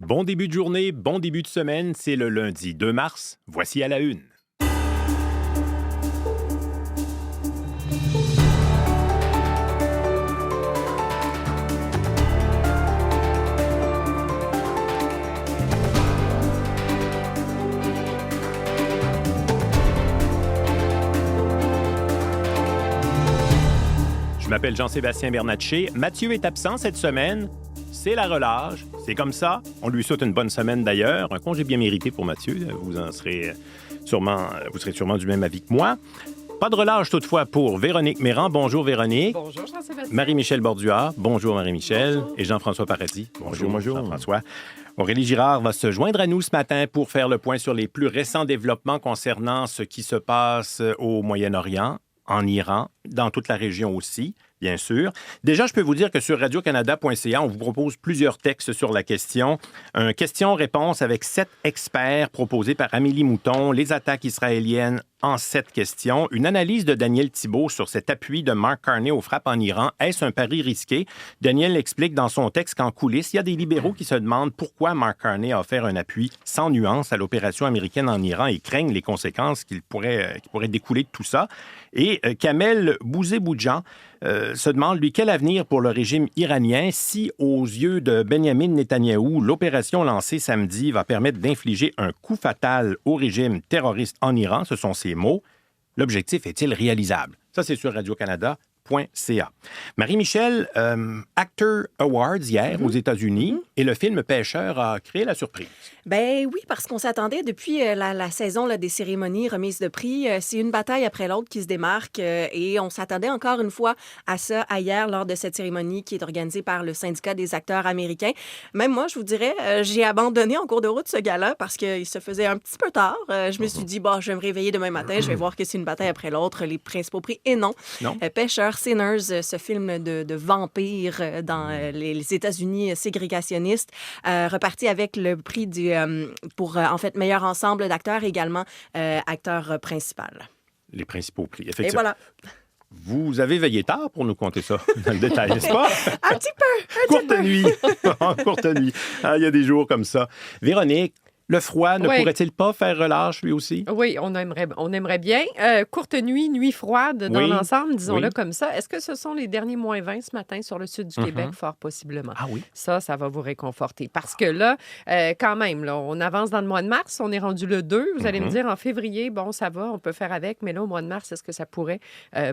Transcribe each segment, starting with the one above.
Bon début de journée, bon début de semaine, c'est le lundi 2 mars. Voici à la une. Je m'appelle Jean-Sébastien Bernatchez. Mathieu est absent cette semaine. C'est la relâche. C'est comme ça. On lui souhaite une bonne semaine d'ailleurs. Un congé bien mérité pour Mathieu. Vous serez sûrement du même avis que moi. Pas de relâche toutefois pour Véronique Méran. Bonjour Véronique. Bonjour Jean-Sébastien. Marie-Michel Bordua. Bonjour Marie-Michel. Bonjour. Et Jean-François Paradis. Bonjour. Jean-François. Aurélie Girard va se joindre à nous ce matin pour faire le point sur les plus récents développements concernant ce qui se passe au Moyen-Orient, en Iran, dans toute la région aussi, bien sûr. Déjà, je peux vous dire que sur radiocanada.ca, on vous propose plusieurs textes sur la question. Un question-réponse avec 7 experts proposés par Amélie Mouton, les attaques israéliennes en 7 questions. Une analyse de Daniel Thibault sur cet appui de Mark Carney aux frappes en Iran. Est-ce un pari risqué? Daniel explique dans son texte qu'en coulisses, il y a des libéraux qui se demandent pourquoi Mark Carney a offert un appui sans nuance à l'opération américaine en Iran et craignent les conséquences qui pourraient découler de tout ça. Et Kamel Bouzeboudjan se demande, lui, quel avenir pour le régime iranien si, aux yeux de Benyamin Netanyahou, l'opération lancée samedi va permettre d'infliger un coup fatal au régime terroriste en Iran. Ce sont ses mots. L'objectif est-il réalisable? Ça, c'est sur radiocanada.ca. Marie-Michel, Actor Awards hier aux États-Unis et le film Pêcheur a créé la surprise. Ben oui, parce qu'on s'attendait depuis la saison là, des cérémonies remises de prix. C'est une bataille après l'autre qui se démarque et on s'attendait encore une fois à ça hier lors de cette cérémonie qui est organisée par le syndicat des acteurs américains. Même moi, je vous dirais, j'ai abandonné en cours de route ce gala parce qu'il se faisait un petit peu tard. Je me suis dit, je vais me réveiller demain matin, je vais voir que c'est une bataille après l'autre, les principaux prix. Et non. Pêcheur, Sinners, ce film de vampires dans les États-Unis ségrégationnistes, reparti avec le prix pour, en fait, meilleur ensemble d'acteurs et également acteur principal. Les principaux prix, effectivement. Et voilà. Vous avez veillé tard pour nous conter ça dans le détail, n'est-ce pas? Un petit peu. Courte nuit. Courte nuit. Il y a des jours comme ça. Véronique, le froid ne pourrait-il pas faire relâche lui aussi? Oui, on aimerait bien. Courte nuit, nuit froide dans l'ensemble, disons-le comme ça. Est-ce que ce sont les derniers moins 20 ce matin sur le sud du Québec? Fort possiblement. Ah oui? Ça va vous réconforter. Parce que là, quand même, là, on avance dans le mois de mars, on est rendu le 2. Vous allez me dire, en février, bon, ça va, on peut faire avec. Mais là, au mois de mars, est-ce que ça pourrait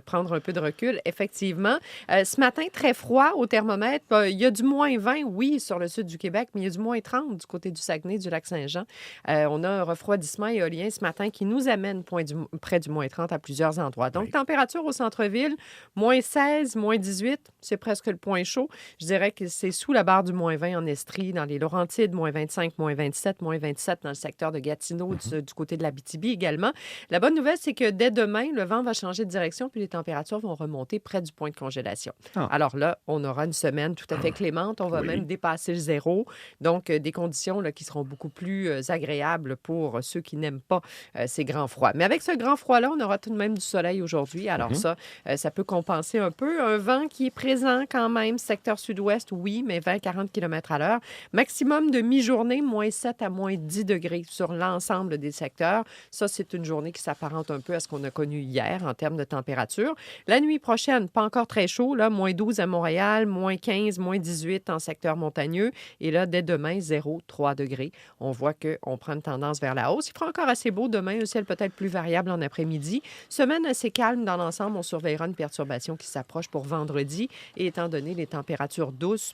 prendre un peu de recul? Effectivement. Ce matin, très froid au thermomètre. Il y a du moins 20, oui, sur le sud du Québec, mais il y a du moins 30 du côté du Saguenay, du Lac-Saint-Jean. On a un refroidissement éolien ce matin qui nous amène près du moins 30 à plusieurs endroits. Donc, température au centre-ville, moins 16, moins 18, c'est presque le point chaud. Je dirais que c'est sous la barre du moins 20 en Estrie, dans les Laurentides, moins 25, moins 27, moins 27 dans le secteur de Gatineau, du côté de l'Abitibi également. La bonne nouvelle, c'est que dès demain, le vent va changer de direction puis les températures vont remonter près du point de congélation. Alors là, on aura une semaine tout à fait clémente. On va même dépasser le zéro. Donc, des conditions là, qui seront beaucoup plus agréable pour ceux qui n'aiment pas ces grands froids. Mais avec ce grand froid-là, on aura tout de même du soleil aujourd'hui. Alors ça peut compenser un peu. Un vent qui est présent quand même, secteur sud-ouest, oui, mais 20-40 km à l'heure. Maximum de mi-journée, moins 7 à moins 10 degrés sur l'ensemble des secteurs. Ça, c'est une journée qui s'apparente un peu à ce qu'on a connu hier en termes de température. La nuit prochaine, pas encore très chaud, là, moins 12 à Montréal, moins 15, moins 18 en secteur montagneux. Et là, dès demain, 0,3 degrés. On voit qu'on prend une tendance vers la hausse. Il fera encore assez beau demain, un ciel peut-être plus variable en après-midi. Semaine assez calme dans l'ensemble. On surveillera une perturbation qui s'approche pour vendredi. Et étant donné les températures douces,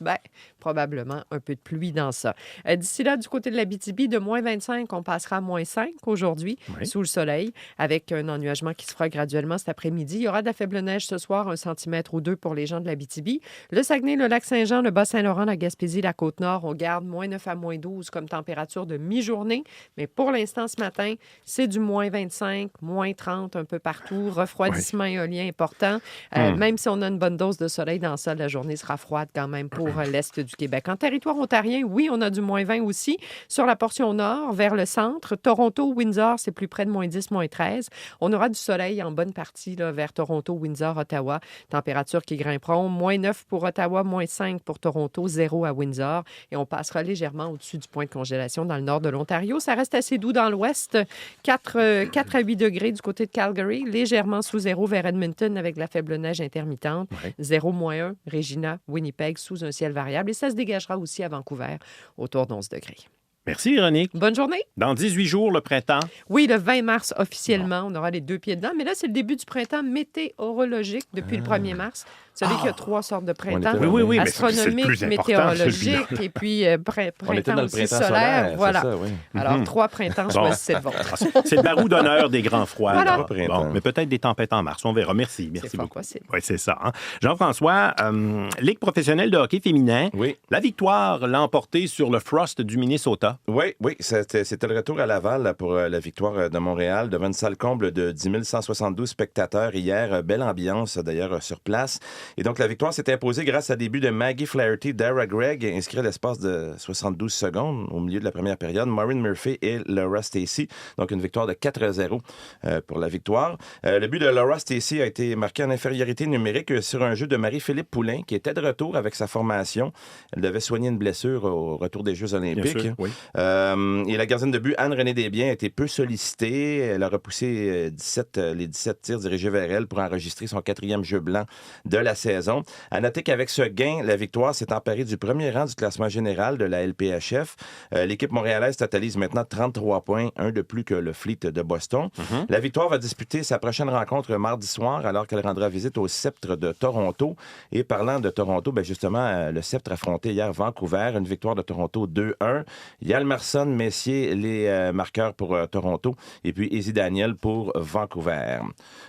probablement un peu de pluie dans ça. D'ici là, du côté de l'Abitibi, de moins 25, on passera à moins 5 aujourd'hui, sous le soleil, avec un ennuagement qui se fera graduellement cet après-midi. Il y aura de la faible neige ce soir, 1 centimètre ou 2 pour les gens de l'Abitibi. Le Saguenay, le Lac-Saint-Jean, le Bas-Saint-Laurent, la Gaspésie, la Côte-Nord, on garde moins 9 à moins 12 comme température de mi mi-journée. Mais pour l'instant, ce matin, c'est du moins 25, moins 30 un peu partout. Refroidissement éolien important. Même si on a une bonne dose de soleil dans ça, la journée sera froide quand même pour l'est du Québec. En territoire ontarien, oui, on a du moins 20 aussi. Sur la portion nord, vers le centre, Toronto, Windsor, c'est plus près de moins 10, moins 13. On aura du soleil en bonne partie là, vers Toronto, Windsor, Ottawa. Températures qui grimperont. Moins 9 pour Ottawa, moins 5 pour Toronto, 0 à Windsor. Et on passera légèrement au-dessus du point de congélation dans le nord de l'Ontario. Ça reste assez doux dans l'ouest. 4 à 8 degrés du côté de Calgary. Légèrement sous 0 vers Edmonton avec de la faible neige intermittente. 0, moins 1, Regina, Winnipeg, sous un ciel variable. Et ça se dégagera aussi à Vancouver, autour d'11 degrés. Merci, Véronique. Bonne journée. Dans 18 jours, le printemps. Oui, le 20 mars, officiellement, on aura les 2 pieds dedans. Mais là, c'est le début du printemps météorologique depuis le 1er mars. Vous savez qu'il y a 3 sortes de printemps. Oui, astronomique, mais c'est le plus météorologique et puis printemps aussi solaire. Voilà. Ça, oui. Alors, 3 printemps, choisissez le vôtre. C'est le barou d'honneur des grands froids. Voilà. Bon, mais peut-être des tempêtes en mars. On verra. Merci C'est beaucoup. possible. Oui, c'est ça. Hein? Jean-François, Ligue professionnelle de hockey féminin. Oui. La victoire l'a emporté sur le Frost du Minnesota. Oui, c'était le retour à Laval là, pour la victoire de Montréal devant une salle comble de 10 172 spectateurs hier. Belle ambiance d'ailleurs sur place. Et donc la victoire s'est imposée grâce à des buts de Maggie Flaherty, Dara Gregg, inscrits à l'espace de 72 secondes au milieu de la première période, Maureen Murphy et Laura Stacey. Donc une victoire de 4-0 pour la victoire. Le but de Laura Stacey a été marqué en infériorité numérique sur un jeu de Marie-Philippe Poulain qui était de retour avec sa formation. Elle devait soigner une blessure au retour des Jeux olympiques. Bien sûr, oui. Et la gardienne de but, Anne-Renée Desbiens, a été peu sollicitée. Elle a repoussé les 17 tirs dirigés vers elle pour enregistrer son 4e jeu blanc de la saison. À noter qu'avec ce gain, la victoire s'est emparée du premier rang du classement général de la LPHF. L'équipe montréalaise totalise maintenant 33 points, un de plus que le Fleet de Boston. La victoire va disputer sa prochaine rencontre mardi soir, alors qu'elle rendra visite au Sceptre de Toronto. Et parlant de Toronto, justement, le Sceptre affrontait hier Vancouver, une victoire de Toronto 2-1. Yalmerson, Messier, les marqueurs pour Toronto, et puis Izzy Daniel pour Vancouver.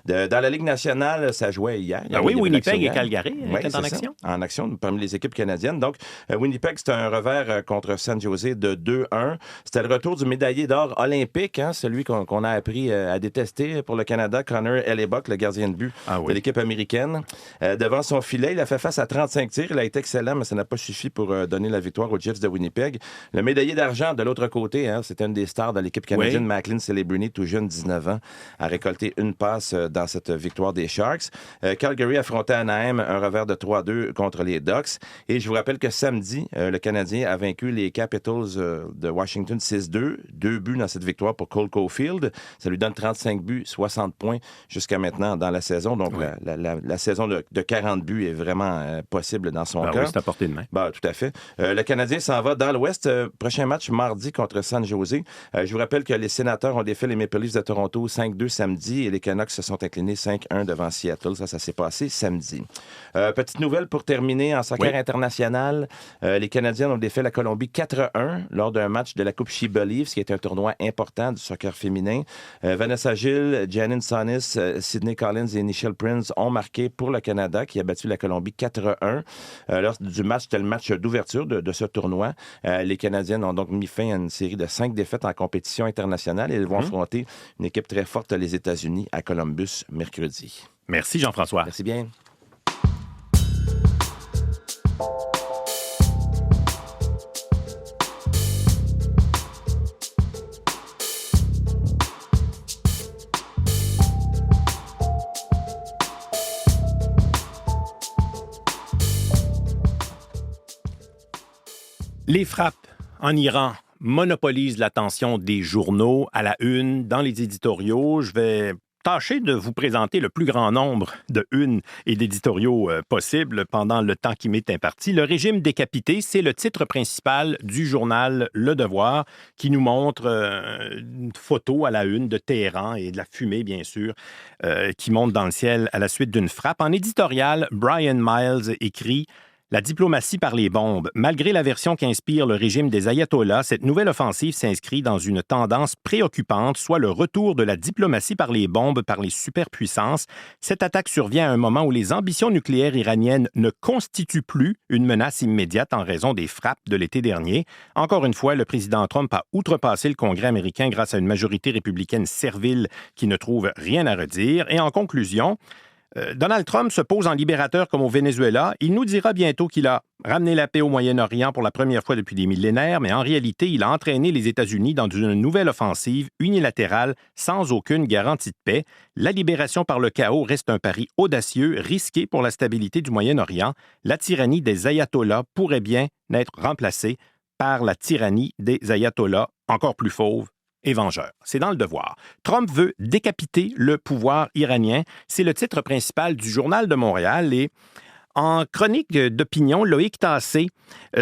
Dans la Ligue nationale, ça jouait hier. Winnipeg et Calgary étaient en action. En action parmi les équipes canadiennes. Donc, Winnipeg, c'était un revers contre San Jose de 2-1. C'était le retour du médaillé d'or olympique, celui qu'on a appris à détester pour le Canada, Connor Hellebuck, le gardien de but de l'équipe américaine. Devant son filet, il a fait face à 35 tirs. Il a été excellent, mais ça n'a pas suffi pour donner la victoire aux Jets de Winnipeg. Le médaillé d'argent de l'autre côté, c'était une des stars de l'équipe canadienne, Macklin Celebrini, tout jeune, 19 ans, a récolté une passe dans cette victoire des Sharks. Calgary affrontait Anaheim, un revers de 3-2 contre les Ducks. Et je vous rappelle que samedi, le Canadien a vaincu les Capitals de Washington 6-2. 2 buts dans cette victoire pour Cole Caulfield. Ça lui donne 35 buts, 60 points jusqu'à maintenant dans la saison. Donc, la saison de 40 buts est vraiment possible dans son cas. Oui, c'est à portée de main. Tout à fait. Le Canadien s'en va dans l'Ouest. Prochain match mardi contre San Jose. Je vous rappelle que les Sénateurs ont défait les Maple Leafs de Toronto 5-2 samedi et les Canucks se sont inclinés 5-1 devant Seattle. Ça s'est passé samedi. Petite nouvelle pour terminer en soccer international. Les Canadiens ont défait la Colombie 4-1 lors d'un match de la Coupe She Believes, qui est un tournoi important du soccer féminin. Vanessa Gilles, Janine Sonis, Sydney Collins et Nichelle Prince ont marqué pour le Canada, qui a battu la Colombie 4-1. Lors du match, c'était le match d'ouverture de ce tournoi. Les Canadiennes ont donc mis fin à une série de 5 défaites en compétition internationale et elles vont affronter une équipe très forte, les États-Unis, à Columbus, mercredi. Merci, Jean-François. Merci bien. Les frappes en Iran monopolisent l'attention des journaux à la une, dans les éditoriaux. Je vais tâcher de vous présenter le plus grand nombre de unes et d'éditoriaux possibles pendant le temps qui m'est imparti. Le régime décapité, c'est le titre principal du journal Le Devoir qui nous montre une photo à la une de Téhéran et de la fumée, bien sûr, qui monte dans le ciel à la suite d'une frappe. En éditorial, Brian Miles écrit La diplomatie par les bombes. Malgré la version qu'inspire le régime des ayatollahs, cette nouvelle offensive s'inscrit dans une tendance préoccupante, soit le retour de la diplomatie par les bombes par les superpuissances. Cette attaque survient à un moment où les ambitions nucléaires iraniennes ne constituent plus une menace immédiate en raison des frappes de l'été dernier. Encore une fois, le président Trump a outrepassé le Congrès américain grâce à une majorité républicaine servile qui ne trouve rien à redire. Et en conclusion, Donald Trump se pose en libérateur comme au Venezuela. Il nous dira bientôt qu'il a ramené la paix au Moyen-Orient pour la première fois depuis des millénaires, mais en réalité, il a entraîné les États-Unis dans une nouvelle offensive unilatérale sans aucune garantie de paix. La libération par le chaos reste un pari audacieux, risqué pour la stabilité du Moyen-Orient. La tyrannie des ayatollahs pourrait bien être remplacée par la tyrannie des ayatollahs encore plus fauves et vengeur. C'est dans Le Devoir. Trump veut décapiter le pouvoir iranien. C'est le titre principal du Journal de Montréal et en chronique d'opinion, Loïc Tassé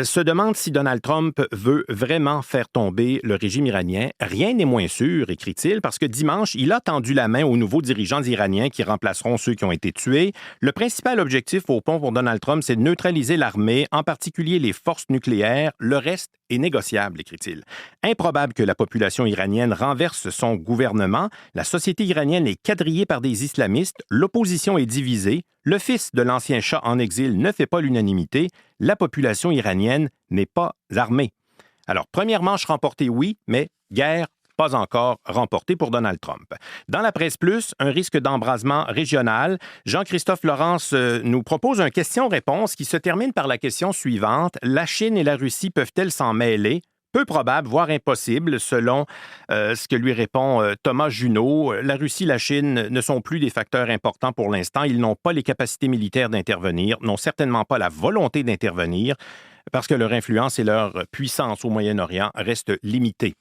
se demande si Donald Trump veut vraiment faire tomber le régime iranien. Rien n'est moins sûr, écrit-il, parce que dimanche, il a tendu la main aux nouveaux dirigeants iraniens qui remplaceront ceux qui ont été tués. Le principal objectif, au fond, pour Donald Trump, c'est de neutraliser l'armée, en particulier les forces nucléaires. Le reste est négociable, écrit-il. Improbable que la population iranienne renverse son gouvernement. La société iranienne est quadrillée par des islamistes. L'opposition est divisée. Le fils de l'ancien Shah en exil ne fait pas l'unanimité. La population iranienne n'est pas armée. Alors, première manche remportée, oui, mais guerre pas encore remportée pour Donald Trump. Dans la presse plus, un risque d'embrasement régional. Jean-Christophe Laurence nous propose un question-réponse qui se termine par la question suivante. La Chine et la Russie peuvent-elles s'en mêler? Peu probable, voire impossible, selon ce que lui répond Thomas Junot. La Russie et la Chine ne sont plus des facteurs importants pour l'instant. Ils n'ont pas les capacités militaires d'intervenir, n'ont certainement pas la volonté d'intervenir, parce que leur influence et leur puissance au Moyen-Orient restent limitées.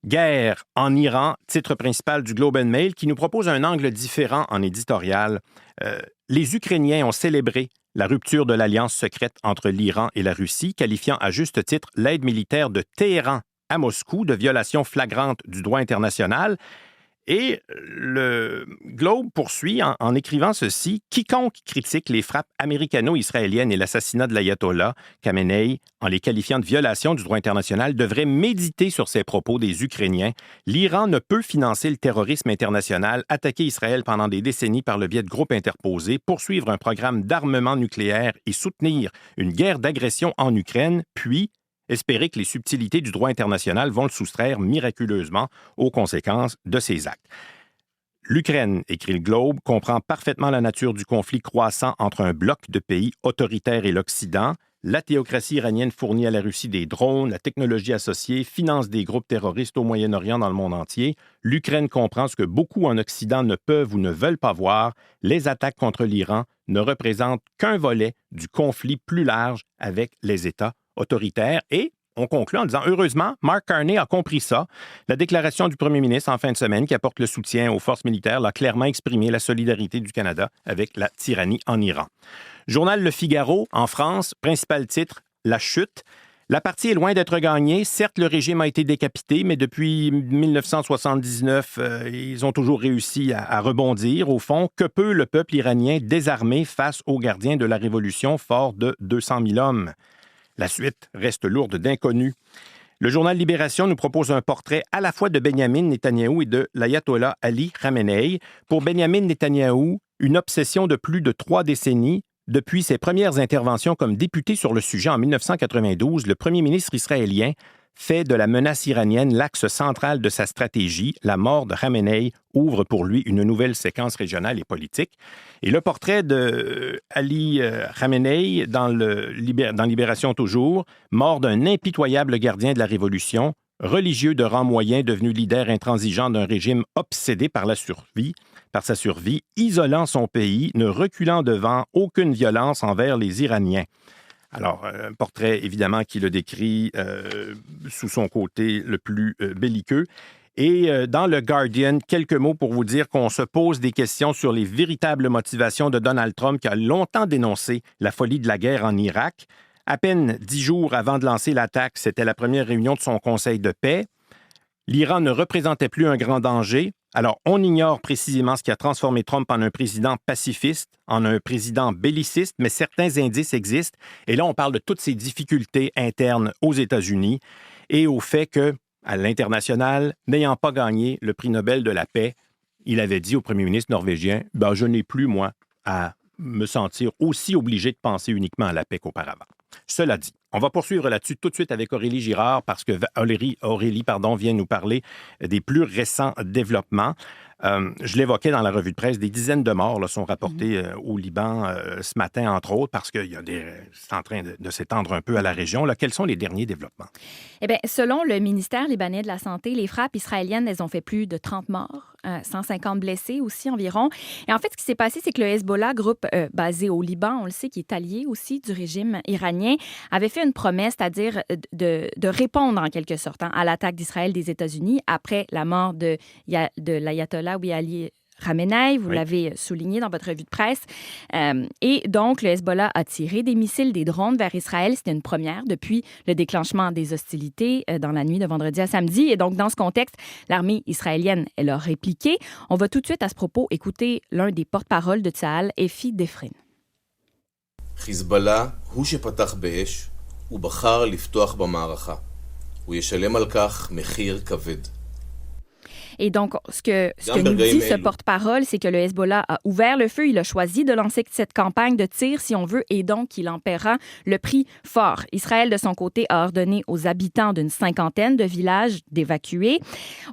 Guerre en Iran, titre principal du Globe and Mail, qui nous propose un angle différent en éditorial. Les Ukrainiens ont célébré la rupture de l'alliance secrète entre l'Iran et la Russie, qualifiant à juste titre l'aide militaire de Téhéran à Moscou de violation flagrante du droit international. Et le Globe poursuit en écrivant ceci. Quiconque critique les frappes américano-israéliennes et l'assassinat de l'ayatollah Khamenei en les qualifiant de violation du droit international devrait méditer sur ces propos des Ukrainiens. L'Iran ne peut financer le terrorisme international, attaquer Israël pendant des décennies par le biais de groupes interposés, poursuivre un programme d'armement nucléaire et soutenir une guerre d'agression en Ukraine, puis espérer que les subtilités du droit international vont le soustraire miraculeusement aux conséquences de ces actes. L'Ukraine, écrit le Globe, comprend parfaitement la nature du conflit croissant entre un bloc de pays autoritaires et l'Occident. La théocratie iranienne fournit à la Russie des drones, la technologie associée, finance des groupes terroristes au Moyen-Orient dans le monde entier. L'Ukraine comprend ce que beaucoup en Occident ne peuvent ou ne veulent pas voir. Les attaques contre l'Iran ne représentent qu'un volet du conflit plus large avec les États autoritaire. Et on conclut en disant, heureusement, Mark Carney a compris ça. La déclaration du premier ministre en fin de semaine qui apporte le soutien aux forces militaires l'a clairement exprimé la solidarité du Canada avec la tyrannie en Iran. Journal Le Figaro, en France, principal titre, La chute. La partie est loin d'être gagnée. Certes, le régime a été décapité, mais depuis 1979, ils ont toujours réussi à rebondir. Au fond, que peut le peuple iranien désarmé face aux gardiens de la révolution fort de 200 000 hommes? La suite reste lourde d'inconnus. Le journal Libération nous propose un portrait à la fois de Benyamin Netanyahou et de l'ayatollah Ali Khamenei. Pour Benyamin Netanyahou, une obsession de plus de 3 décennies. Depuis ses premières interventions comme député sur le sujet en 1992, le premier ministre israélien fait de la menace iranienne l'axe central de sa stratégie. La mort de Khamenei ouvre pour lui une nouvelle séquence régionale et politique. Et le portrait de Ali Khamenei dans Libération toujours, mort d'un impitoyable gardien de la Révolution, religieux de rang moyen devenu leader intransigeant d'un régime obsédé par sa survie, isolant son pays, ne reculant devant aucune violence envers les Iraniens. Alors, un portrait, évidemment, qui le décrit sous son côté le plus belliqueux. Et dans le Guardian, quelques mots pour vous dire qu'on se pose des questions sur les véritables motivations de Donald Trump, qui a longtemps dénoncé la folie de la guerre en Irak. À peine 10 jours avant de lancer l'attaque, c'était la première réunion de son Conseil de paix. L'Iran ne représentait plus un grand danger. Alors, on ignore précisément ce qui a transformé Trump en un président pacifiste, en un président belliciste, mais certains indices existent. Et là, on parle de toutes ces difficultés internes aux États-Unis et au fait que, à l'international, n'ayant pas gagné le prix Nobel de la paix, il avait dit au premier ministre norvégien, « Je n'ai plus, moi, à me sentir aussi obligé de penser uniquement à la paix qu'auparavant. » Cela dit, on va poursuivre là-dessus tout de suite avec Aurélie Girard parce que Aurélie vient nous parler des plus récents développements. Je l'évoquais dans la revue de presse, des dizaines de morts là, sont rapportées au Liban ce matin, entre autres, parce que c'est en train de s'étendre un peu à la région. Là, quels sont les derniers développements? Eh bien, selon le ministère libanais de la Santé, les frappes israéliennes, elles ont fait plus de 30 morts, 150 blessés aussi environ. Et en fait, ce qui s'est passé, c'est que le Hezbollah, groupe basé au Liban, on le sait, qui est allié aussi du régime iranien, avait fait une promesse, c'est-à-dire de répondre en quelque sorte à l'attaque d'Israël des États-Unis après la mort de l'ayatollah Ali Khamenei, vous l'avez souligné dans votre revue de presse. Et donc, le Hezbollah a tiré des missiles, des drones vers Israël. C'était une première depuis le déclenchement des hostilités dans la nuit de vendredi à samedi. Et donc, dans ce contexte, l'armée israélienne, elle a répliqué. On va tout de suite, à ce propos, écouter l'un des porte-paroles de Tsahal, Efi Defrin. חיזבאללה הוא שפתח באש ובחר לפתוח במערכה. הוא ישלם על כך מחיר כבד. Et donc, ce que nous dit ce porte-parole, c'est que le Hezbollah a ouvert le feu. Il a choisi de lancer cette campagne de tir, si on veut, et donc il en paiera le prix fort. Israël, de son côté, a ordonné aux habitants d'une cinquantaine de villages d'évacuer.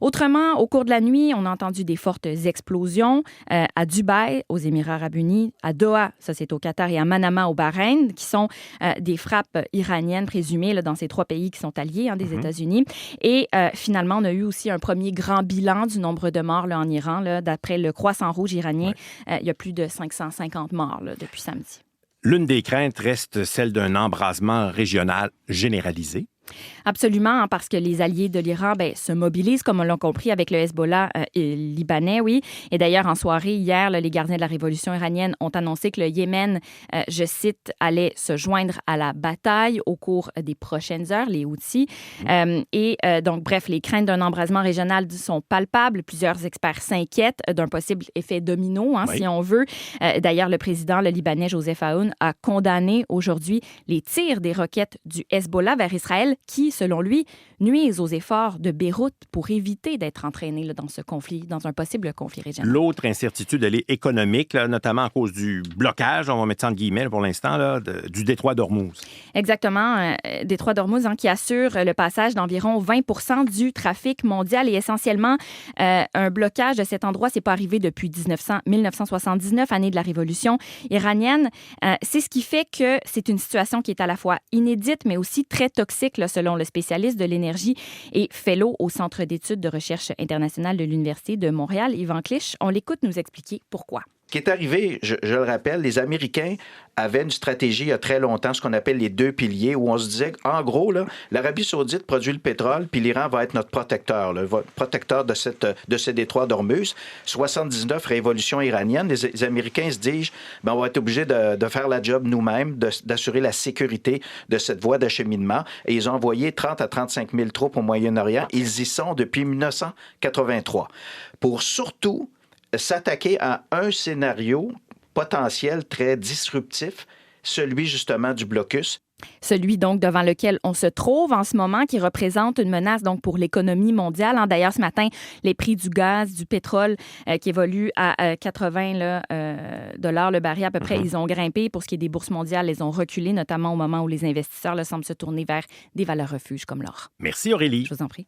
Autrement, au cours de la nuit, on a entendu des fortes explosions à Dubaï, aux Émirats arabes unis, à Doha, ça c'est au Qatar, et à Manama, au Bahreïn, qui sont des frappes iraniennes présumées là, dans ces trois pays qui sont alliés des États-Unis. Et finalement, on a eu aussi un premier grand bilan du nombre de morts là, en Iran. Là, d'après le Croissant Rouge iranien, il y a plus de 550 morts là, depuis samedi. L'une des craintes reste celle d'un embrasement régional généralisé. Absolument, parce que les alliés de l'Iran se mobilisent, comme on l'a compris, avec le Hezbollah libanais, oui. Et d'ailleurs, en soirée, hier, les gardiens de la révolution iranienne ont annoncé que le Yémen, je cite, allait se joindre à la bataille au cours des prochaines heures, les Houthis. Donc, bref, les craintes d'un embrasement régional sont palpables. Plusieurs experts s'inquiètent d'un possible effet domino, si on veut. D'ailleurs, le président, le Libanais, Joseph Aoun, a condamné aujourd'hui les tirs des roquettes du Hezbollah vers Israël qui, selon lui, nuisent aux efforts de Beyrouth pour éviter d'être entraînés dans ce conflit, dans un possible conflit régional. L'autre incertitude, elle est économique, là, notamment à cause du blocage, on va mettre ça en guillemets pour l'instant, là, du détroit d'Ormuz. Exactement. Détroit d'Ormuz qui assure le passage d'environ 20% du trafic mondial et essentiellement un blocage de cet endroit, c'est pas arrivé depuis 1979, année de la révolution iranienne. C'est ce qui fait que c'est une situation qui est à la fois inédite, mais aussi très toxique, là, selon le spécialiste de l'énergie et fellow au Centre d'études de recherche internationale de l'Université de Montréal, Yvan Clich. On l'écoute nous expliquer pourquoi. Ce qui est arrivé, je le rappelle, les Américains avaient une stratégie il y a très longtemps, ce qu'on appelle les deux piliers, où on se disait, en gros, là, l'Arabie saoudite produit le pétrole, puis l'Iran va être notre protecteur, le protecteur de ce détroit d'Ormuz. 79, révolution iranienne, les Américains se disent, on va être obligés de faire la job nous-mêmes, d'assurer la sécurité de cette voie d'acheminement. Et ils ont envoyé 30 à 35 000 troupes au Moyen-Orient. Ils y sont depuis 1983. Pour surtout s'attaquer à un scénario potentiel très disruptif, celui justement du blocus. Celui donc devant lequel on se trouve en ce moment, qui représente une menace donc pour l'économie mondiale. D'ailleurs, ce matin, les prix du gaz, du pétrole qui évoluent à 80 dollars le baril à peu près, ils ont grimpé. Pour ce qui est des bourses mondiales, ils ont reculé, notamment au moment où les investisseurs semblent se tourner vers des valeurs refuges comme l'or. Merci Aurélie. Je vous en prie.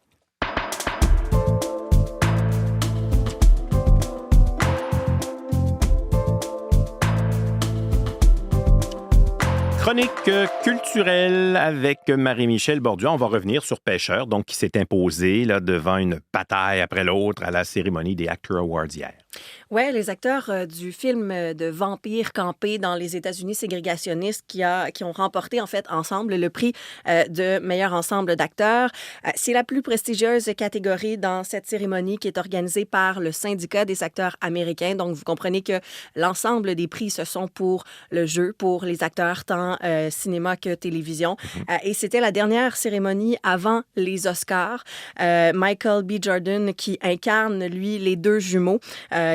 Chronique culturelle avec Marie-Michel Borduas. On va revenir sur Pêcheur, donc qui s'est imposé là, devant une bataille après l'autre à la cérémonie des Actor Awards hier. Oui, les acteurs du film de vampires campés dans les États-Unis ségrégationnistes qui ont remporté en fait ensemble le prix de meilleur ensemble d'acteurs. C'est la plus prestigieuse catégorie dans cette cérémonie qui est organisée par le syndicat des acteurs américains. Donc, vous comprenez que l'ensemble des prix, ce sont pour le jeu, pour les acteurs tant cinéma que télévision. Et c'était la dernière cérémonie avant les Oscars. Michael B. Jordan, qui incarne, lui, les deux jumeaux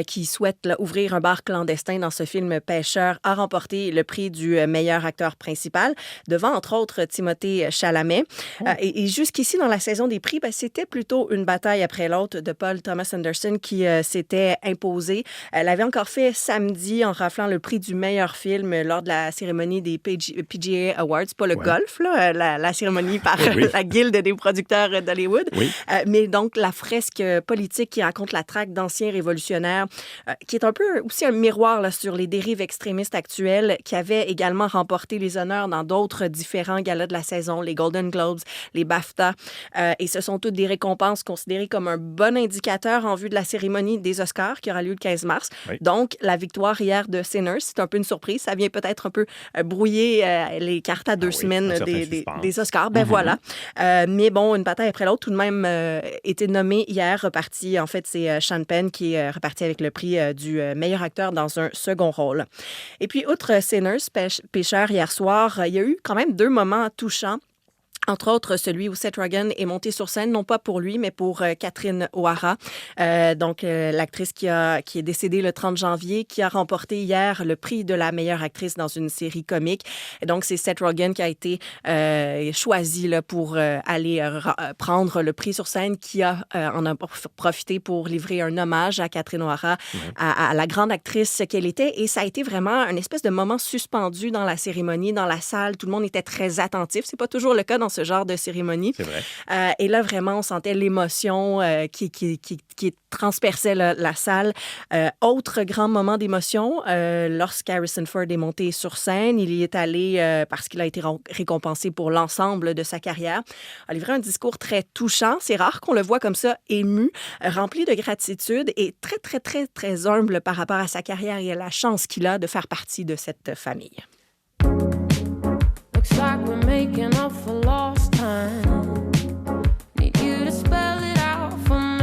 qui souhaitent là, ouvrir un bar clandestin dans ce film Pêcheur, a remporté le prix du meilleur acteur principal devant, entre autres, Timothée Chalamet. Et jusqu'ici, dans la saison des prix, c'était plutôt une bataille après l'autre de Paul Thomas Anderson qui s'était imposé. Elle avait encore fait samedi en raflant le prix du meilleur film lors de la cérémonie des PGA Awards. Pas le golf, là, la cérémonie par la Guilde des producteurs d'Hollywood. Mais donc, la fresque politique qui raconte la traque d'anciens révolutionnaires, qui est un peu aussi un miroir là, sur les dérives extrémistes actuelles, qui avait également remporté les honneurs dans d'autres différents galas de la saison, les Golden Globes, les BAFTA. Et ce sont toutes des récompenses considérées comme un bon indicateur en vue de la cérémonie des Oscars qui aura lieu le 15 mars. Donc, la victoire hier de Sinners, c'est un peu une surprise. Ça vient peut-être un peu brouiller les cartes à 2 semaines des Oscars. Voilà. Mais bon, une bataille après l'autre, tout de même été nommé hier, reparti. En fait, c'est Sean Penn qui est reparti avec le prix du meilleur acteur dans un second rôle. Et puis, outre Sinners, Pêcheur, hier soir, il y a eu quand même 2 moments touchants. Entre autres, celui où Seth Rogen est monté sur scène, non pas pour lui, mais pour Catherine O'Hara, l'actrice qui est décédée le 30 janvier, qui a remporté hier le prix de la meilleure actrice dans une série comique. Et donc, c'est Seth Rogen qui a été choisi là, pour aller prendre le prix sur scène, qui en a profité pour livrer un hommage à Catherine O'Hara, à la grande actrice qu'elle était. Et ça a été vraiment un espèce de moment suspendu dans la cérémonie, dans la salle. Tout le monde était très attentif. C'est pas toujours le cas dans ce genre de cérémonie. C'est vrai. Et là, vraiment, on sentait l'émotion qui transperçait la salle. Autre grand moment d'émotion, lorsqu'Harrison Ford est monté sur scène, il y est allé, parce qu'il a été récompensé pour l'ensemble de sa carrière, a livré un discours très touchant. C'est rare qu'on le voit comme ça, ému, rempli de gratitude et très, très, très, très humble par rapport à sa carrière et à la chance qu'il a de faire partie de cette famille. Looks like we're making up for lost time. Need you to spell it out for me.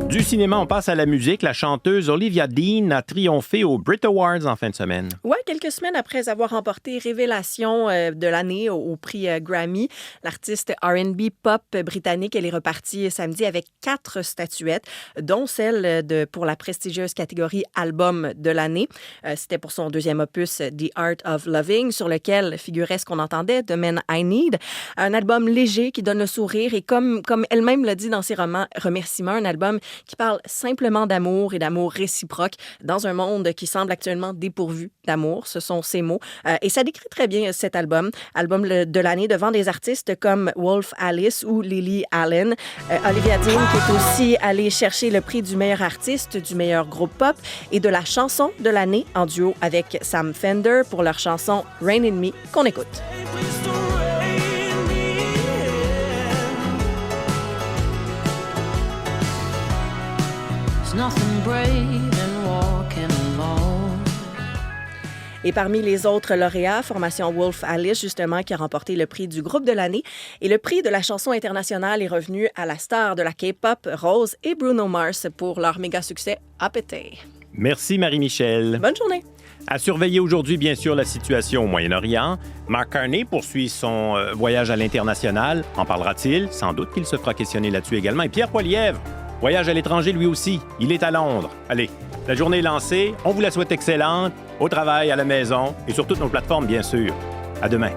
Du cinéma, on passe à la musique. La chanteuse Olivia Dean a triomphé aux Brit Awards en fin de semaine. Oui, quelques semaines après avoir remporté Révélation de l'année au prix Grammy, l'artiste R&B pop britannique, elle est repartie samedi avec 4 statuettes, dont celle pour la prestigieuse catégorie Album de l'année. C'était pour son 2e opus, The Art of Loving, sur lequel figurait ce qu'on entendait, The Man I Need. Un album léger qui donne le sourire et comme elle-même l'a dit dans ses remerciements, un album qui parle simplement d'amour et d'amour réciproque dans un monde qui semble actuellement dépourvu d'amour. Ce sont ses mots. Et ça décrit très bien cet album de l'année devant des artistes comme Wolf Alice ou Lily Allen. Olivia Dean qui est aussi allée chercher le prix du meilleur artiste, du meilleur groupe pop et de la chanson de l'année en duo avec Sam Fender pour leur chanson Rain in Me qu'on écoute. Et parmi les autres lauréats, formation Wolf Alice, justement, qui a remporté le prix du groupe de l'année. Et le prix de la chanson internationale est revenu à la star de la K-pop, Rose et Bruno Mars, pour leur méga succès Up It. Merci Marie-Michel. Bonne journée. À surveiller aujourd'hui, bien sûr, la situation au Moyen-Orient. Mark Carney poursuit son voyage à l'international. En parlera-t-il? Sans doute qu'il se fera questionner là-dessus également. Et Pierre Poilievre, voyage à l'étranger lui aussi. Il est à Londres. Allez, la journée est lancée. On vous la souhaite excellente. Au travail, à la maison et sur toutes nos plateformes, bien sûr. À demain.